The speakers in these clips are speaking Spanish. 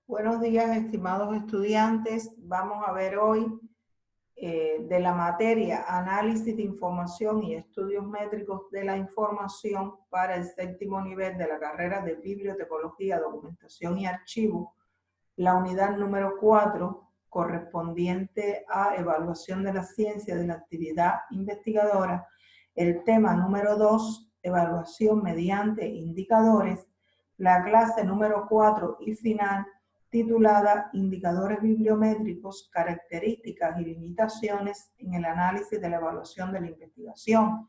Buenos días, estimados estudiantes. Vamos a ver hoy de la materia Análisis de Información y Estudios Métricos de la Información para el séptimo nivel de la carrera de Bibliotecología, Documentación y Archivo, la unidad número 4, correspondiente a Evaluación de la Ciencia de la Actividad Investigadora, el tema número 2, Evaluación mediante Indicadores, la clase número 4 y final, titulada Indicadores bibliométricos, características y limitaciones en el análisis de la evaluación de la investigación.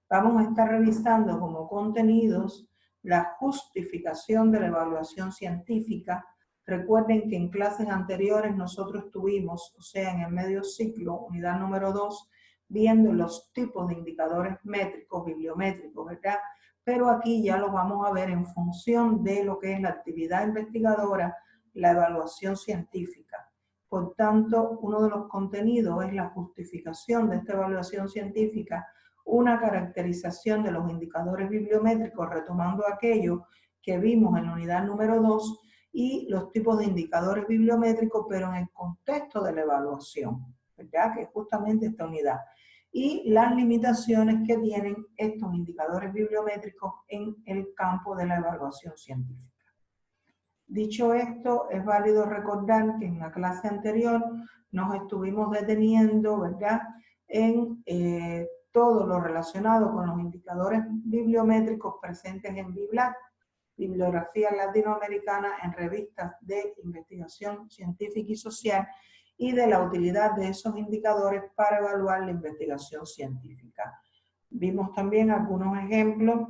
Vamos a estar revisando como contenidos la justificación de la evaluación científica. Recuerden que en clases anteriores nosotros tuvimos, o sea, en el medio ciclo, unidad número 2, viendo los tipos de indicadores métricos, bibliométricos, ¿verdad? Pero aquí ya lo vamos a ver en función de lo que es la actividad investigadora, la evaluación científica. Por tanto, uno de los contenidos es la justificación de esta evaluación científica, una caracterización de los indicadores bibliométricos, retomando aquello que vimos en la unidad número 2, y los tipos de indicadores bibliométricos, pero en el contexto de la evaluación, ¿verdad? Que es justamente esta unidad. Y las limitaciones que tienen estos indicadores bibliométricos en el campo de la evaluación científica. Dicho esto, es válido recordar que en la clase anterior nos estuvimos deteniendo, ¿verdad?, en todo lo relacionado con los indicadores bibliométricos presentes en BIBLAT, Bibliografía Latinoamericana en revistas de investigación científica y social, y de la utilidad de esos indicadores para evaluar la investigación científica. Vimos también algunos ejemplos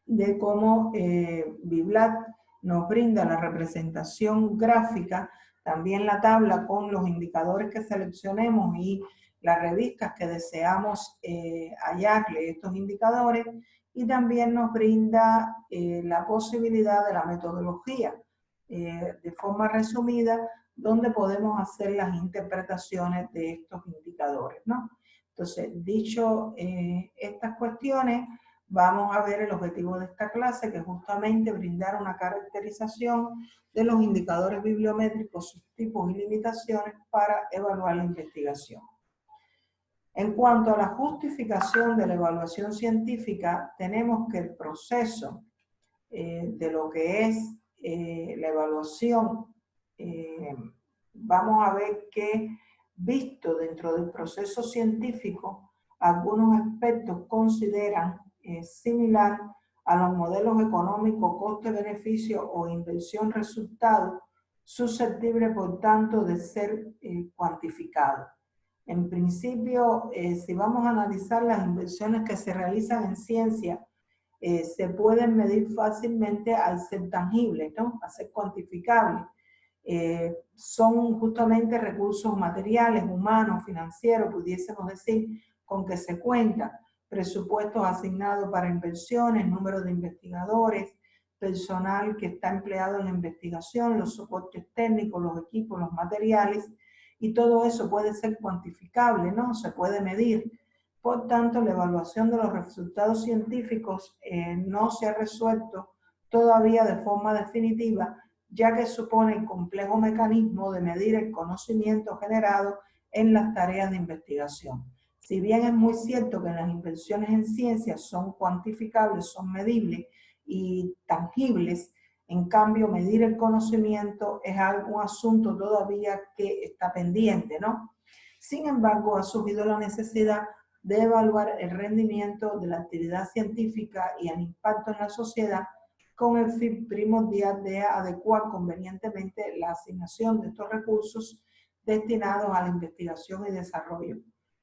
de cómo BIBLAT nos brinda la representación gráfica, también la tabla con los indicadores que seleccionemos y las revistas que deseamos hallarle estos indicadores, y también nos brinda la posibilidad de la metodología de forma resumida, donde podemos hacer las interpretaciones de estos indicadores, ¿no? Entonces, dicho estas cuestiones, vamos a ver el objetivo de esta clase, que es justamente brindar una caracterización de los indicadores bibliométricos, sus tipos y limitaciones para evaluar la investigación. En cuanto a la justificación de la evaluación científica, tenemos que el proceso de lo que es la evaluación, vamos a ver que, visto dentro del proceso científico, algunos aspectos consideran similar a los modelos económicos coste-beneficio o inversión-resultado, susceptible por tanto de ser cuantificado. En principio, si vamos a analizar las inversiones que se realizan en ciencia, se pueden medir fácilmente al ser tangibles, ¿no?, a ser cuantificables. Son justamente recursos materiales, humanos, financieros, pudiésemos decir, con que se cuenta, presupuestos asignados para inversiones, número de investigadores, personal que está empleado en la investigación, los soportes técnicos, los equipos, los materiales, y todo eso puede ser cuantificable, ¿no? Se puede medir. Por tanto, la evaluación de los resultados científicos no se ha resuelto todavía de forma definitiva, ya que supone el complejo mecanismo de medir el conocimiento generado en las tareas de investigación. Si bien es muy cierto que las inversiones en ciencia son cuantificables, son medibles y tangibles, en cambio medir el conocimiento es un asunto todavía que está pendiente, ¿no? Sin embargo, ha surgido la necesidad de evaluar el rendimiento de la actividad científica y el impacto en la sociedad, con el fin primordial de adecuar convenientemente la asignación de estos recursos destinados a la investigación y desarrollo.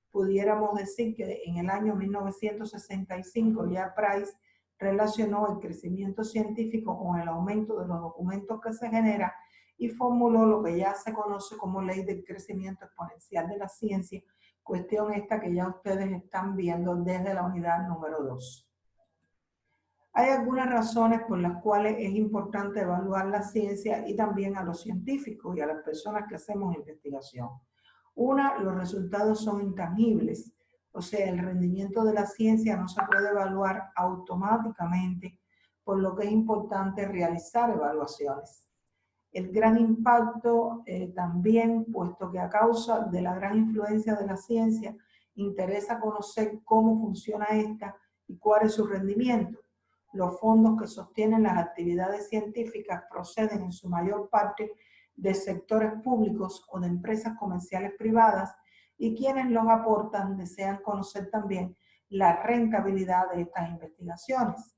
Pudiéramos decir que en el año 1965 ya Price relacionó el crecimiento científico con el aumento de los documentos que se generan y formuló lo que ya se conoce como ley del crecimiento exponencial de la ciencia, cuestión esta que ya ustedes están viendo desde la unidad número 2. Hay algunas razones por las cuales es importante evaluar la ciencia y también a los científicos y a las personas que hacemos investigación. Una, los resultados son intangibles, o sea, el rendimiento de la ciencia no se puede evaluar automáticamente, por lo que es importante realizar evaluaciones. El gran impacto también, puesto que a causa de la gran influencia de la ciencia, interesa conocer cómo funciona esta y cuál es su rendimiento. Los fondos que sostienen las actividades científicas proceden en su mayor parte de sectores públicos o de empresas comerciales privadas, y quienes los aportan desean conocer también la rentabilidad de estas investigaciones.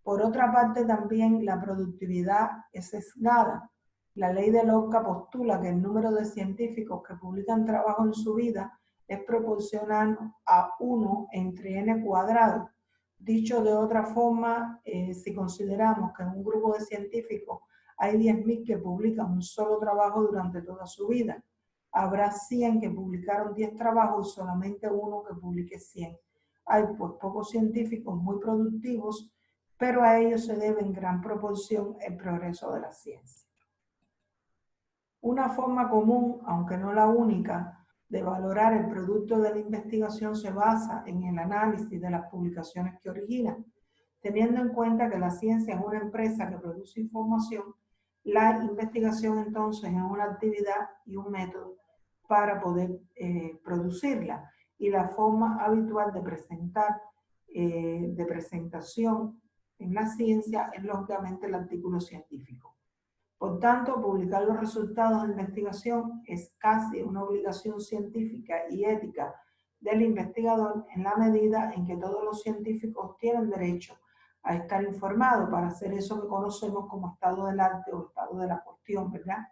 Por otra parte, también la productividad es sesgada. La ley de Lotka postula que el número de científicos que publican trabajo en su vida es proporcional a 1 entre n cuadrado. Dicho de otra forma, si consideramos que en un grupo de científicos hay 10.000 que publican un solo trabajo durante toda su vida, habrá 100 que publicaron 10 trabajos y solamente uno que publique 100. Hay pues pocos científicos muy productivos, pero a ellos se debe en gran proporción el progreso de la ciencia. Una forma común, aunque no la única, de valorar el producto de la investigación se basa en el análisis de las publicaciones que origina. Teniendo en cuenta que la ciencia es una empresa que produce información, la investigación entonces es una actividad y un método para poder producirla. Y la forma habitual de presentación en la ciencia es lógicamente el artículo científico. Por tanto, publicar los resultados de investigación es casi una obligación científica y ética del investigador en la medida en que todos los científicos tienen derecho a estar informados para hacer eso que conocemos como estado del arte o estado de la cuestión, ¿verdad?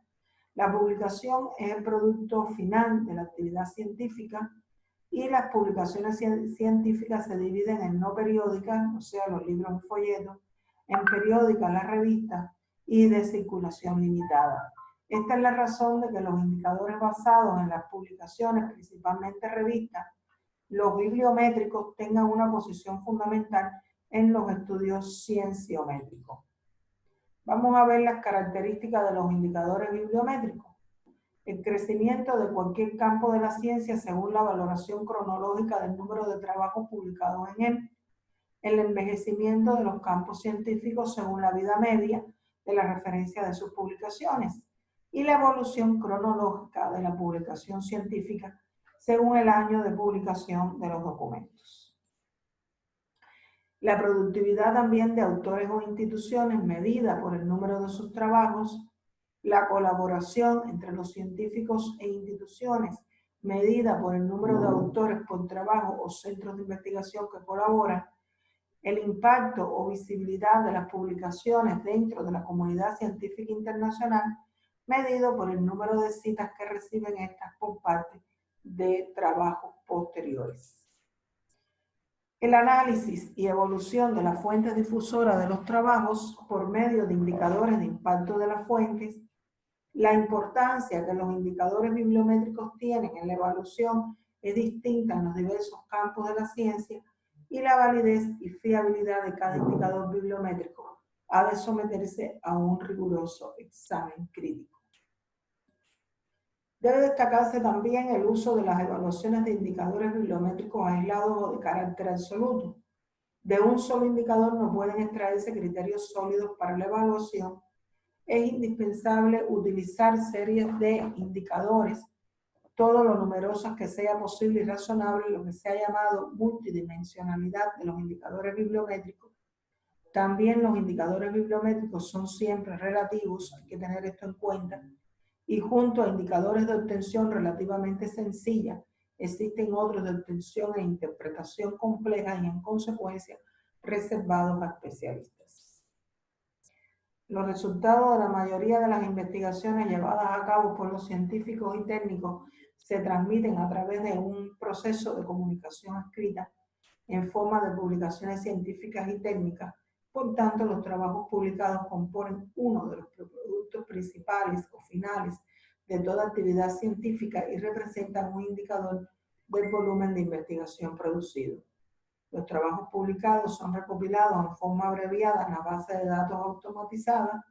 La publicación es el producto final de la actividad científica y las publicaciones científicas se dividen en no periódicas, o sea, los libros y folletos, en periódicas, las revistas, y de circulación limitada. Esta es la razón de que los indicadores basados en las publicaciones, principalmente revistas, los bibliométricos, tengan una posición fundamental en los estudios cienciométricos. Vamos a ver las características de los indicadores bibliométricos. El crecimiento de cualquier campo de la ciencia según la valoración cronológica del número de trabajos publicados en él. El envejecimiento de los campos científicos según la vida media de la referencia de sus publicaciones y la evolución cronológica de la publicación científica según el año de publicación de los documentos. La productividad también de autores o instituciones medida por el número de sus trabajos, la colaboración entre los científicos e instituciones medida por el número de autores por trabajo o centros de investigación que colaboran, el impacto o visibilidad de las publicaciones dentro de la comunidad científica internacional, medido por el número de citas que reciben estas por parte de trabajos posteriores. El análisis y evolución de las fuentes difusoras de los trabajos por medio de indicadores de impacto de las fuentes, la importancia que los indicadores bibliométricos tienen en la evaluación es distinta en los diversos campos de la ciencia, y la validez y fiabilidad de cada indicador bibliométrico ha de someterse a un riguroso examen crítico. Debe destacarse también el uso de las evaluaciones de indicadores bibliométricos aislados o de carácter absoluto. De un solo indicador no pueden extraerse criterios sólidos para la evaluación. Es indispensable utilizar series de indicadores, todo lo numerosas que sea posible y razonable, lo que se ha llamado multidimensionalidad de los indicadores bibliométricos. También los indicadores bibliométricos son siempre relativos, hay que tener esto en cuenta, y junto a indicadores de obtención relativamente sencilla, existen otros de obtención e interpretación compleja y en consecuencia reservados a especialistas. Los resultados de la mayoría de las investigaciones llevadas a cabo por los científicos y técnicos se transmiten a través de un proceso de comunicación escrita en forma de publicaciones científicas y técnicas. Por tanto, los trabajos publicados componen uno de los productos principales o finales de toda actividad científica y representan un indicador del volumen de investigación producido. Los trabajos publicados son recopilados en forma abreviada en la base de datos automatizadas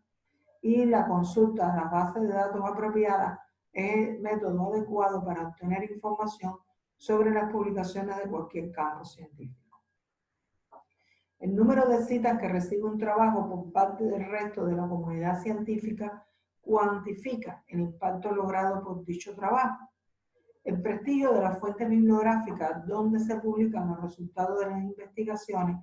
y la consulta de las bases de datos apropiadas es el método adecuado para obtener información sobre las publicaciones de cualquier campo científico. El número de citas que recibe un trabajo por parte del resto de la comunidad científica cuantifica el impacto logrado por dicho trabajo. El prestigio de la fuente bibliográfica donde se publican los resultados de las investigaciones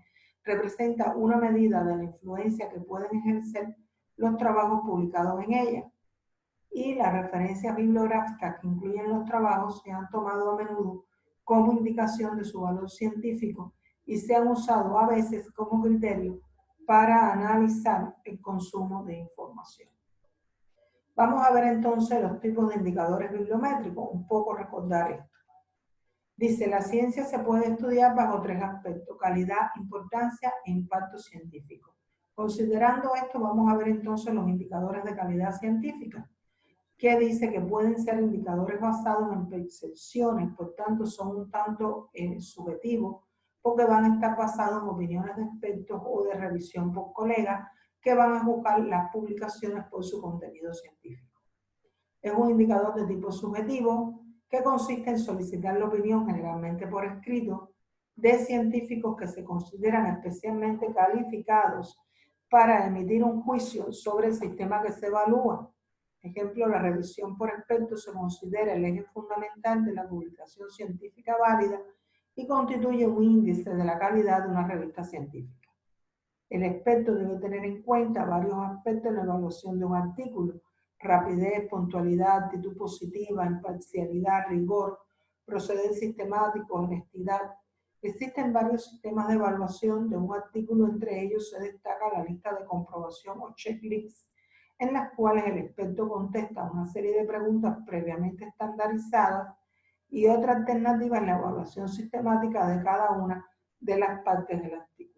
representa una medida de la influencia que pueden ejercer los trabajos publicados en ella. Y las referencias bibliográficas que incluyen los trabajos se han tomado a menudo como indicación de su valor científico y se han usado a veces como criterio para analizar el consumo de información. Vamos a ver entonces los tipos de indicadores bibliométricos, un poco recordar esto. Dice, la ciencia se puede estudiar bajo tres aspectos: calidad, importancia e impacto científico. Considerando esto, vamos a ver entonces los indicadores de calidad científica, que dice que pueden ser indicadores basados en percepciones, por tanto son un tanto subjetivos, porque van a estar basados en opiniones de expertos o de revisión por colegas que van a juzgar las publicaciones por su contenido científico. Es un indicador de tipo subjetivo que consiste en solicitar la opinión, generalmente por escrito, de científicos que se consideran especialmente calificados para emitir un juicio sobre el sistema que se evalúa. Ejemplo, la revisión por expertos se considera el eje fundamental de la publicación científica válida y constituye un índice de la calidad de una revista científica. El experto debe tener en cuenta varios aspectos en la evaluación de un artículo: rapidez, puntualidad, actitud positiva, imparcialidad, rigor, proceder sistemático, honestidad. Existen varios sistemas de evaluación de un artículo, entre ellos se destaca la lista de comprobación o checklist, en las cuales el experto contesta una serie de preguntas previamente estandarizadas, y otra alternativa es la evaluación sistemática de cada una de las partes del artículo.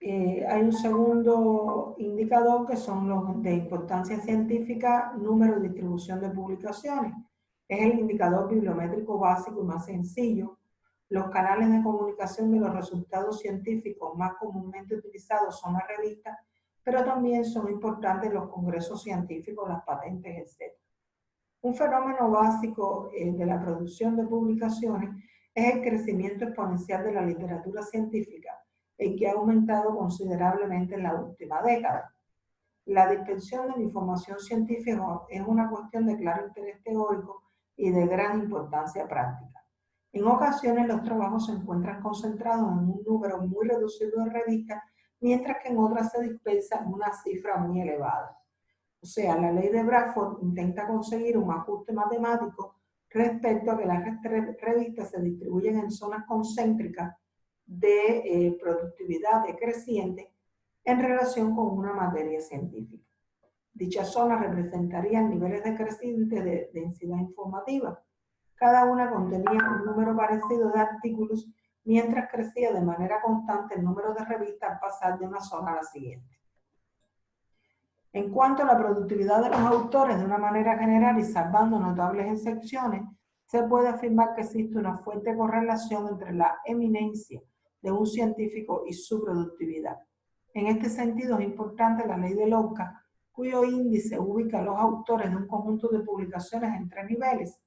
Hay un segundo indicador que son los de importancia científica, número y distribución de publicaciones. Es el indicador bibliométrico básico y más sencillo. Los canales de comunicación de los resultados científicos más comúnmente utilizados son las revistas, pero también son importantes los congresos científicos, las patentes, etc. Un fenómeno básico de la producción de publicaciones es el crecimiento exponencial de la literatura científica, el que ha aumentado considerablemente en la última década. La dispersión de la información científica es una cuestión de claro interés teórico y de gran importancia práctica. En ocasiones los trabajos se encuentran concentrados en un número muy reducido de revistas, mientras que en otras se dispersan una cifra muy elevada. O sea, la ley de Bradford intenta conseguir un ajuste matemático respecto a que las revistas se distribuyen en zonas concéntricas de productividad decreciente en relación con una materia científica. Dichas zonas representarían niveles decrecientes de densidad informativa. Cada una contenía un número parecido de artículos, mientras crecía de manera constante el número de revistas al pasar de una zona a la siguiente. En cuanto a la productividad de los autores, de una manera general y salvando notables excepciones, se puede afirmar que existe una fuerte correlación entre la eminencia de un científico y su productividad. En este sentido es importante la ley de Lotka, cuyo índice ubica a los autores de un conjunto de publicaciones en tres niveles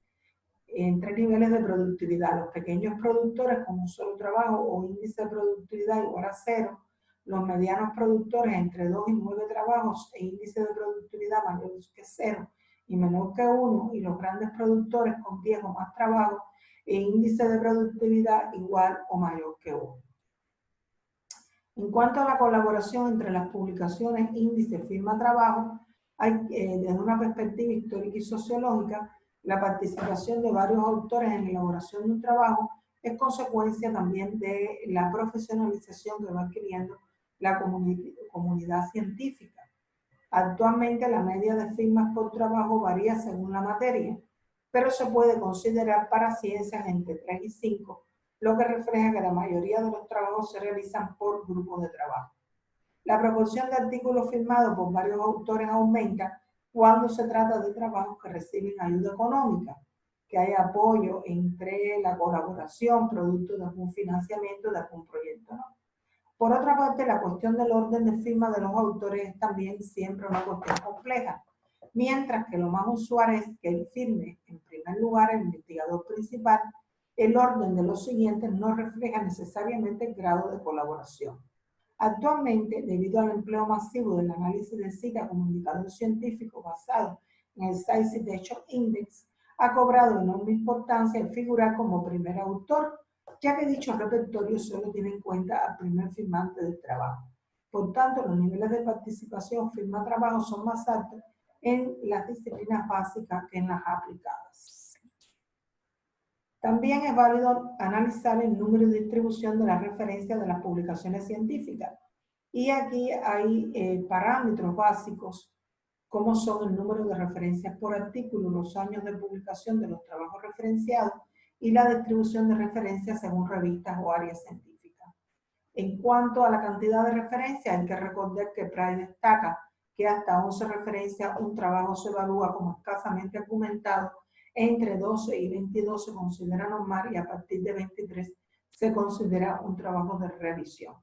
de productividad: los pequeños productores con un solo trabajo o índice de productividad igual a 0, los medianos productores entre 2 y 9 trabajos e índice de productividad mayor que 0 y menor que 1, y los grandes productores con 10 o más trabajos e índice de productividad igual o mayor que 1. En cuanto a la colaboración entre las publicaciones, índice, firma, trabajo, hay, desde una perspectiva histórica y sociológica, la participación de varios autores en la elaboración de un trabajo es consecuencia también de la profesionalización que va adquiriendo la comunidad científica. Actualmente la media de firmas por trabajo varía según la materia, pero se puede considerar para ciencias entre 3 y 5, lo que refleja que la mayoría de los trabajos se realizan por grupos de trabajo. La proporción de artículos firmados por varios autores aumenta cuando se trata de trabajos que reciben ayuda económica, que hay apoyo entre la colaboración, producto de algún financiamiento de algún proyecto, ¿no? Por otra parte, la cuestión del orden de firma de los autores es también siempre una cuestión compleja, mientras que lo más usual es que él firme en primer lugar el investigador principal. El orden de los siguientes no refleja necesariamente el grado de colaboración. Actualmente, debido al empleo masivo del análisis de cita como indicador científico basado en el Site Citation Index, ha cobrado enorme importancia el figurar como primer autor, ya que dicho repertorio solo tiene en cuenta al primer firmante del trabajo. Por tanto, los niveles de participación firma-trabajo son más altos en las disciplinas básicas que en las aplicadas. También es válido analizar el número y distribución de las referencias de las publicaciones científicas. Y aquí hay parámetros básicos, como son el número de referencias por artículo, los años de publicación de los trabajos referenciados y la distribución de referencias según revistas o áreas científicas. En cuanto a la cantidad de referencias, hay que recordar que Price destaca que hasta 11 referencias un trabajo se evalúa como escasamente argumentado, entre 12 y 22 se considera normal y a partir de 23 se considera un trabajo de revisión.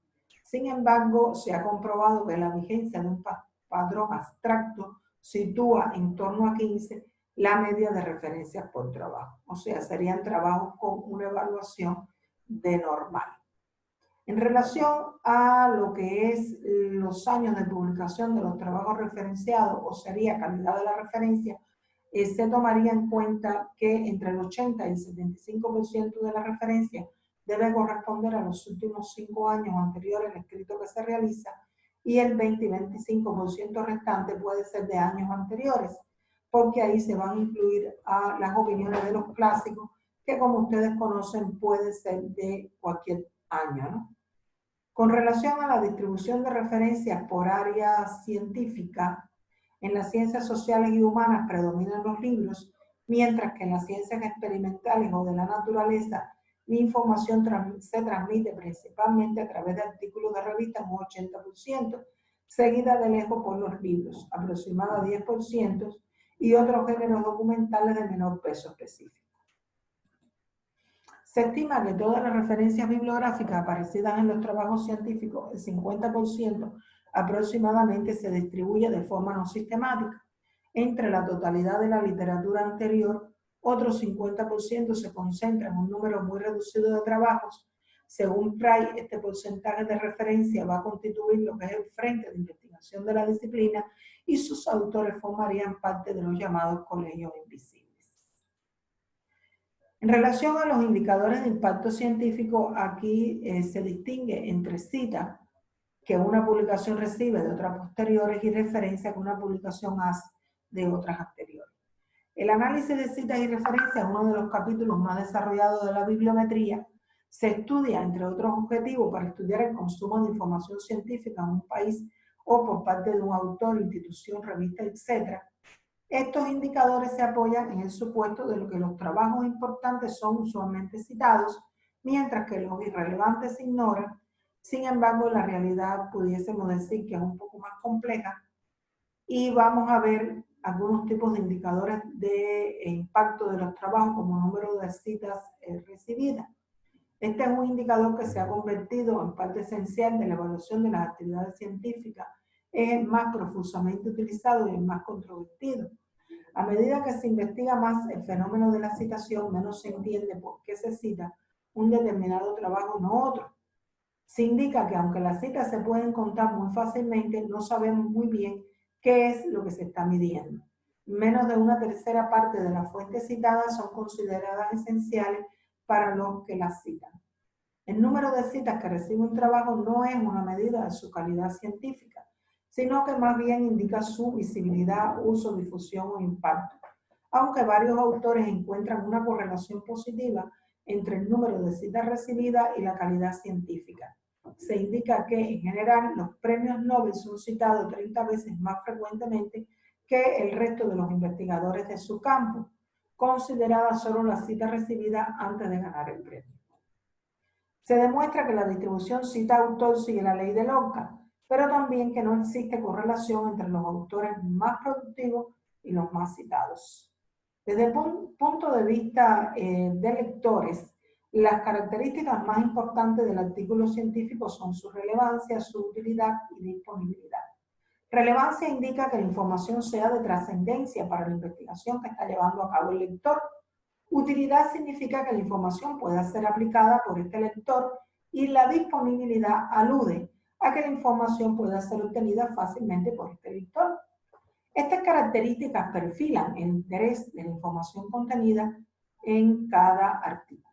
Sin embargo, se ha comprobado que la vigencia de un padrón abstracto sitúa en torno a 15 la media de referencias por trabajo. O sea, serían trabajos con una evaluación de normal. En relación a lo que es los años de publicación de los trabajos referenciados, o sería calidad de la referencia, se tomaría en cuenta que entre el 80 y el 75% de la referencia debe corresponder a los últimos 5 años anteriores al escrito que se realiza, y el 20 y 25% restante puede ser de años anteriores, porque ahí se van a incluir a las opiniones de los clásicos, que como ustedes conocen puede ser de cualquier año, ¿no? Con relación a la distribución de referencias por área científica, en las ciencias sociales y humanas predominan los libros, mientras que en las ciencias experimentales o de la naturaleza, la información se transmite principalmente a través de artículos de revistas, un 80%, seguida de lejos por los libros, aproximada a 10%, y otros géneros documentales de menor peso específico. Se estima que todas las referencias bibliográficas aparecidas en los trabajos científicos, el 50% aproximadamente, se distribuye de forma no sistemática. Entre la totalidad de la literatura anterior, otro 50% se concentra en un número muy reducido de trabajos. Según Price, este porcentaje de referencia va a constituir lo que es el frente de investigación de la disciplina y sus autores formarían parte de los llamados colegios invisibles. En relación a los indicadores de impacto científico, aquí se distingue entre cita que una publicación recibe de otras posteriores y referencia que una publicación hace de otras anteriores. El análisis de citas y referencias es uno de los capítulos más desarrollados de la bibliometría. Se estudia, entre otros objetivos, para estudiar el consumo de información científica en un país o por parte de un autor, institución, revista, etc. Estos indicadores se apoyan en el supuesto de que los trabajos importantes son usualmente citados, mientras que los irrelevantes se ignoran. Sin embargo, la realidad pudiésemos decir que es un poco más compleja y vamos a ver algunos tipos de indicadores de impacto de los trabajos como número de citas recibidas. Este es un indicador que se ha convertido en parte esencial de la evaluación de las actividades científicas. Es el más profusamente utilizado y el más controvertido. A medida que se investiga más el fenómeno de la citación, menos se entiende por qué se cita un determinado trabajo y no otro. Se indica que aunque las citas se pueden contar muy fácilmente, no sabemos muy bien qué es lo que se está midiendo. Menos de una tercera parte de las fuentes citadas son consideradas esenciales para los que las citan. El número de citas que recibe un trabajo no es una medida de su calidad científica, sino que más bien indica su visibilidad, uso, difusión o impacto. Aunque varios autores encuentran una correlación positiva entre el número de citas recibidas y la calidad científica. Se indica que, en general, los premios Nobel son citados 30 veces más frecuentemente que el resto de los investigadores de su campo, considerada solo la cita recibida antes de ganar el premio. Se demuestra que la distribución cita-autor sigue la ley de Lorca, pero también que no existe correlación entre los autores más productivos y los más citados. Desde el punto de vista de lectores, las características más importantes del artículo científico son su relevancia, su utilidad y disponibilidad. Relevancia indica que la información sea de trascendencia para la investigación que está llevando a cabo el lector. Utilidad significa que la información pueda ser aplicada por este lector, y la disponibilidad alude a que la información pueda ser obtenida fácilmente por este lector. Estas características perfilan el interés de la información contenida en cada artículo.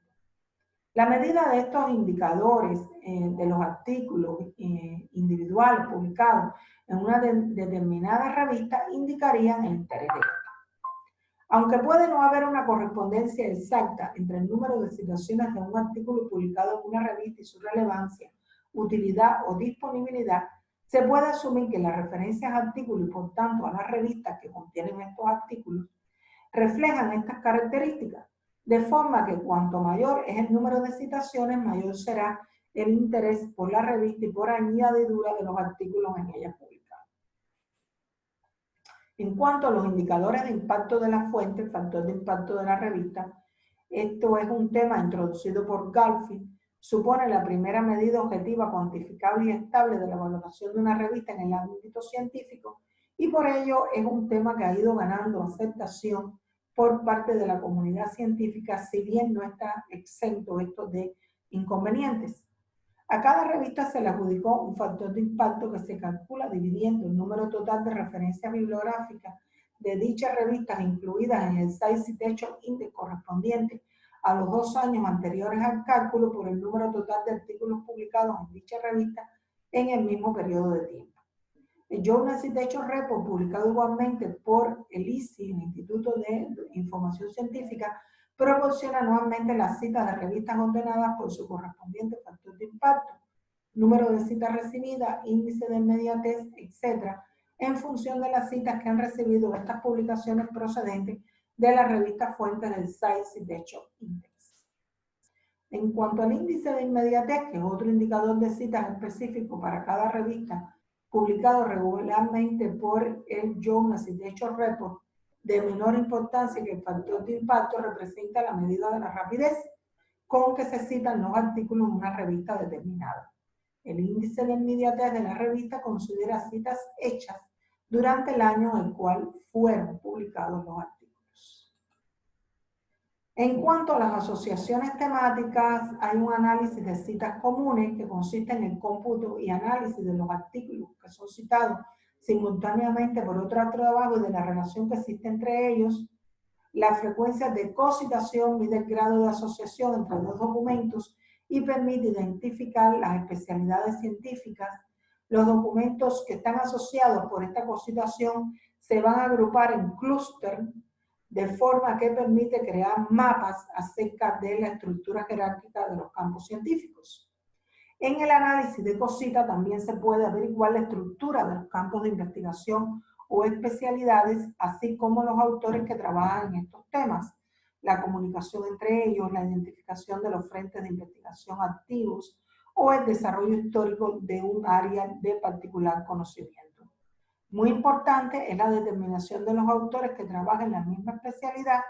La medida de estos indicadores de los artículos individuales publicados en una determinada revista indicarían el interés de esta. Aunque puede no haber una correspondencia exacta entre el número de citaciones de un artículo publicado en una revista y su relevancia, utilidad o disponibilidad, se puede asumir que las referencias a artículos y por tanto a las revistas que contienen estos artículos reflejan estas características, de forma que cuanto mayor es el número de citaciones, mayor será el interés por la revista y por añadidura de los artículos en ella publicados. En cuanto a los indicadores de impacto de la fuente, el factor de impacto de la revista, esto es un tema introducido por Galfi, supone la primera medida objetiva, cuantificable y estable de la valoración de una revista en el ámbito científico y por ello es un tema que ha ido ganando aceptación por parte de la comunidad científica, si bien no está exento esto de inconvenientes. A cada revista se le adjudicó un factor de impacto que se calcula dividiendo el número total de referencias bibliográficas de dichas revistas incluidas en el Size Citation Index correspondiente a los 2 años anteriores al cálculo por el número total de artículos publicados en dicha revista en el mismo periodo de tiempo. El Journal Citation Report, publicado igualmente por el ISI, el Instituto de Información Científica, proporciona anualmente las citas de revistas ordenadas por su correspondiente factor de impacto, número de citas recibidas, índice de inmediatez, etc., en función de las citas que han recibido estas publicaciones procedentes de la revista fuente del Size Citation Index. En cuanto al índice de inmediatez, que es otro indicador de citas específico para cada revista, publicado regularmente por el Journal Citation Report, de menor importancia que el factor de impacto, representa la medida de la rapidez con que se citan los artículos en una revista determinada. El índice de inmediatez de la revista considera citas hechas durante el año en el cual fueron publicados los artículos. En cuanto a las asociaciones temáticas, hay un análisis de citas comunes que consiste en el cómputo y análisis de los artículos que son citados simultáneamente por otro trabajo y de la relación que existe entre ellos. La frecuencia de cocitación mide el grado de asociación entre dos documentos y permite identificar las especialidades científicas. Los documentos que están asociados por esta cocitación se van a agrupar en clúster de forma que permite crear mapas acerca de la estructura jerárquica de los campos científicos. En el análisis de cosita también se puede averiguar la estructura de los campos de investigación o especialidades, así como los autores que trabajan en estos temas, la comunicación entre ellos, la identificación de los frentes de investigación activos o el desarrollo histórico de un área de particular conocimiento. Muy importante es la determinación de los autores que trabajan en la misma especialidad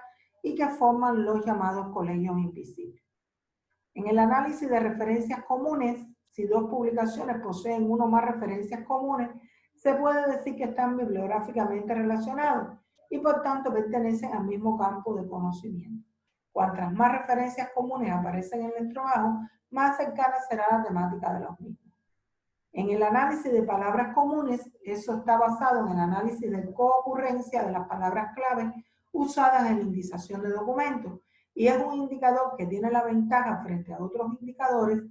y que forman los llamados colegios invisibles. En el análisis de referencias comunes, si dos publicaciones poseen uno o más referencias comunes, se puede decir que están bibliográficamente relacionados y por tanto pertenecen al mismo campo de conocimiento. Cuantas más referencias comunes aparecen en el trabajo, más cercana será la temática de los mismos. En el análisis de palabras comunes, eso está basado en el análisis de coocurrencia de las palabras clave usadas en la indización de documentos y es un indicador que tiene la ventaja frente a otros indicadores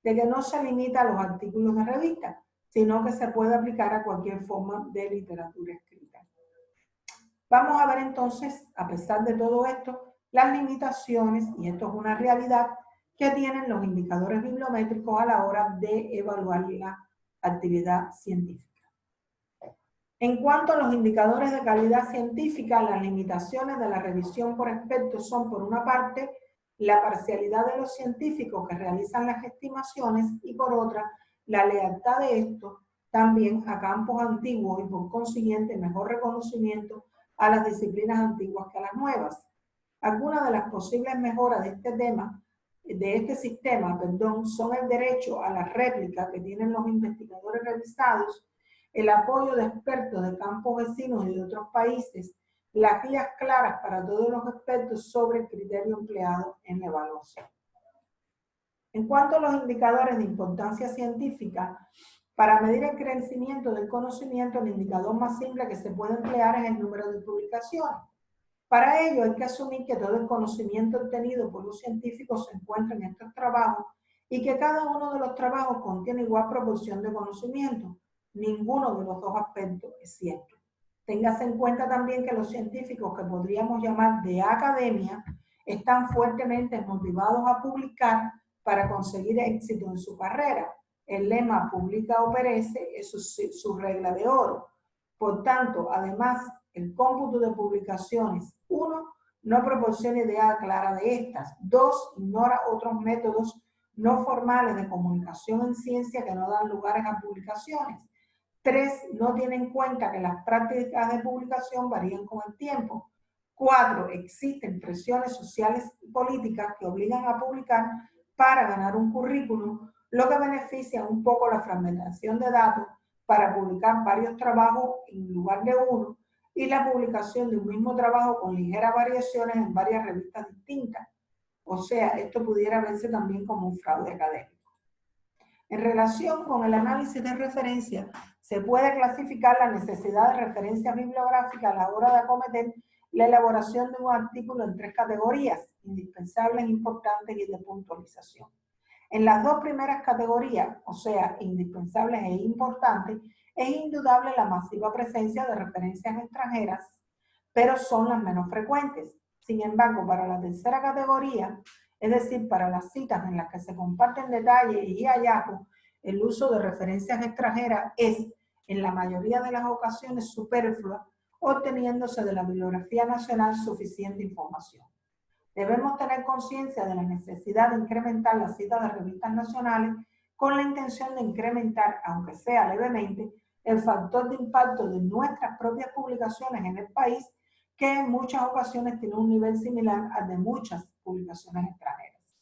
de que no se limita a los artículos de revista, sino que se puede aplicar a cualquier forma de literatura escrita. Vamos a ver entonces, a pesar de todo esto, las limitaciones, y esto es una realidad, que tienen los indicadores bibliométricos a la hora de evaluar la actividad científica. En cuanto a los indicadores de calidad científica, las limitaciones de la revisión por expertos son, por una parte, la parcialidad de los científicos que realizan las estimaciones y, por otra, la lealtad de estos también a campos antiguos y, por consiguiente, mejor reconocimiento a las disciplinas antiguas que a las nuevas. Algunas de las posibles mejoras de este sistema, son el derecho a la réplica que tienen los investigadores revisados, el apoyo de expertos de campos vecinos y de otros países, las guías claras para todos los expertos sobre el criterio empleado en la evaluación. En cuanto a los indicadores de importancia científica, Para medir el crecimiento del conocimiento, el indicador más simple que se puede emplear es el número de publicaciones. Para ello hay que asumir que todo el conocimiento obtenido por los científicos se encuentra en estos trabajos y que cada uno de los trabajos contiene igual proporción de conocimiento. Ninguno de los dos aspectos es cierto. Téngase en cuenta también que los científicos que podríamos llamar de academia están fuertemente motivados a publicar para conseguir éxito en su carrera. El lema publica o perece es su regla de oro. Por tanto, además, el cómputo de publicaciones, 1, no proporciona idea clara de estas. 2, ignora otros métodos no formales de comunicación en ciencia que no dan lugares a publicaciones. 3, no tiene en cuenta que las prácticas de publicación varían con el tiempo. 4, existen presiones sociales y políticas que obligan a publicar para ganar un currículum, lo que beneficia un poco la fragmentación de datos para publicar varios trabajos en lugar de uno y la publicación de un mismo trabajo con ligeras variaciones en varias revistas distintas. O sea, esto pudiera verse también como un fraude académico. En relación con el análisis de referencia, se puede clasificar la necesidad de referencia bibliográfica a la hora de acometer la elaboración de un artículo en 3 categorías, indispensables, importantes y de puntualización. En las dos primeras categorías, o sea, indispensables e importantes, es indudable la masiva presencia de referencias extranjeras, pero son las menos frecuentes. Sin embargo, para la tercera categoría, es decir, para las citas en las que se comparten detalles y hallazgos, el uso de referencias extranjeras es, en la mayoría de las ocasiones, superflua, obteniéndose de la bibliografía nacional suficiente información. Debemos tener conciencia de la necesidad de incrementar las citas de revistas nacionales con la intención de incrementar, aunque sea levemente, el factor de impacto de nuestras propias publicaciones en el país, que en muchas ocasiones tiene un nivel similar al de muchas publicaciones extranjeras.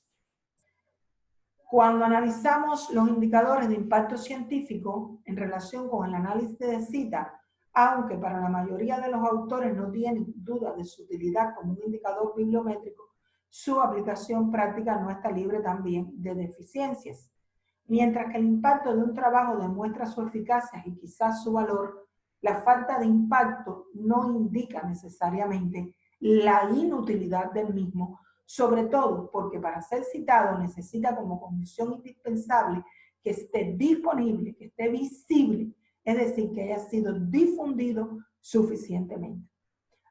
Cuando analizamos los indicadores de impacto científico en relación con el análisis de cita, aunque para la mayoría de los autores no tienen duda de su utilidad como un indicador bibliométrico, su aplicación práctica no está libre también de deficiencias. Mientras que el impacto de un trabajo demuestra su eficacia y quizás su valor, la falta de impacto no indica necesariamente la inutilidad del mismo, sobre todo porque para ser citado necesita como condición indispensable que esté disponible, que esté visible, es decir, que haya sido difundido suficientemente.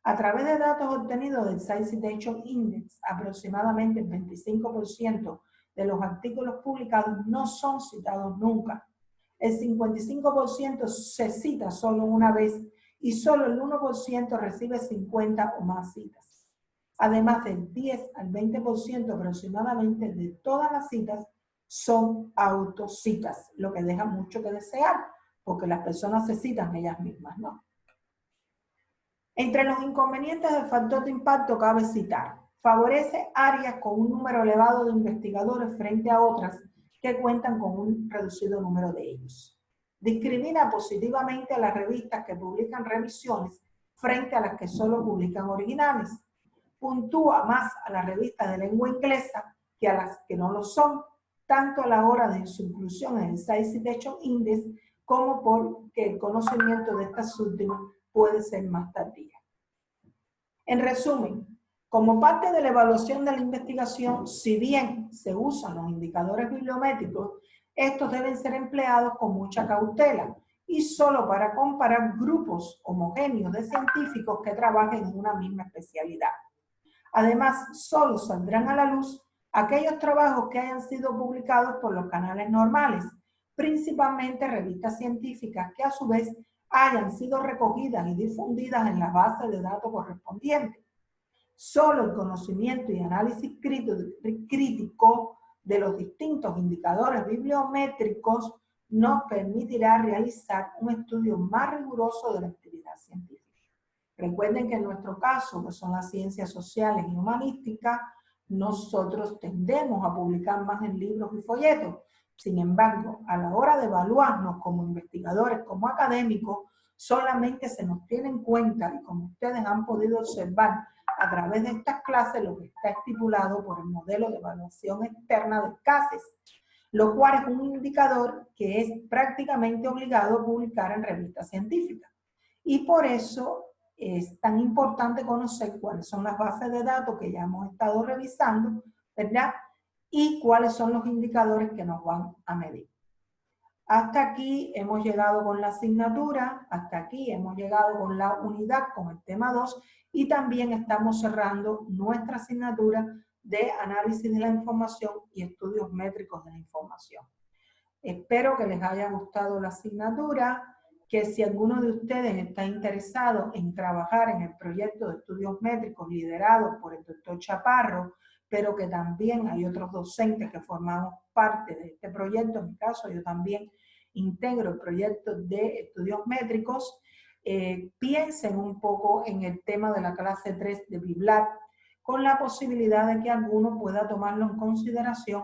A través de datos obtenidos del Science Citation Index, aproximadamente el 25% de los artículos publicados no son citados nunca. El 55% se cita solo una vez y solo el 1% recibe 50 o más citas. Además, del 10 al 20% aproximadamente de todas las citas son autocitas, lo que deja mucho que desear, porque las personas se citan ellas mismas, ¿no? Entre los inconvenientes del factor de impacto cabe citar: favorece áreas con un número elevado de investigadores frente a otras que cuentan con un reducido número de ellos. Discrimina positivamente a las revistas que publican revisiones frente a las que solo publican originales. Puntúa más a las revistas de lengua inglesa que a las que no lo son, tanto a la hora de su inclusión en el Science Citation Index como porque el conocimiento de estas últimas puede ser más tardía. En resumen, como parte de la evaluación de la investigación, si bien se usan los indicadores bibliométricos, estos deben ser empleados con mucha cautela y solo para comparar grupos homogéneos de científicos que trabajen en una misma especialidad. Además, solo saldrán a la luz aquellos trabajos que hayan sido publicados por los canales normales, principalmente revistas científicas que a su vez hayan sido recogidas y difundidas en la base de datos correspondiente. Solo el conocimiento y análisis crítico de los distintos indicadores bibliométricos nos permitirá realizar un estudio más riguroso de la actividad científica. Recuerden que en nuestro caso, que son las ciencias sociales y humanísticas, nosotros tendemos a publicar más en libros y folletos. Sin embargo, a la hora de evaluarnos como investigadores, como académicos, solamente se nos tiene en cuenta, y como ustedes han podido observar a través de estas clases, lo que está estipulado por el modelo de evaluación externa del CACES. lo cual es un indicador que es prácticamente obligado a publicar en revistas científicas. Y por eso es tan importante conocer cuáles son las bases de datos que ya hemos estado revisando, ¿verdad? Y cuáles son los indicadores que nos van a medir. Hasta aquí hemos llegado con la asignatura, hasta aquí hemos llegado con la unidad, con el tema 2, y también estamos cerrando nuestra asignatura de análisis de la información y estudios métricos de la información. Espero que les haya gustado la asignatura, que si alguno de ustedes está interesado en trabajar en el proyecto de estudios métricos liderado por el doctor Chaparro, pero que también hay otros docentes que formamos parte de este proyecto, en mi caso yo también integro el proyecto de estudios métricos, piensen un poco en el tema de la clase 3 de BIBLAT, con la posibilidad de que alguno pueda tomarlo en consideración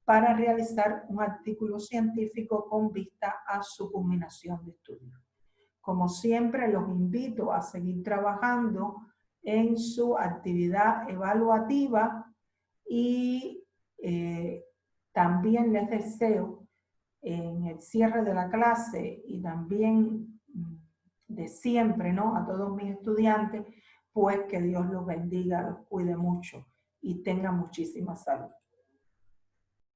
para realizar un artículo científico con vista a su culminación de estudio. Como siempre, los invito a seguir trabajando en su actividad evaluativa y también les deseo en el cierre de la clase y también de siempre, ¿no?, a todos mis estudiantes, pues que Dios los bendiga, los cuide mucho y tengan muchísima salud.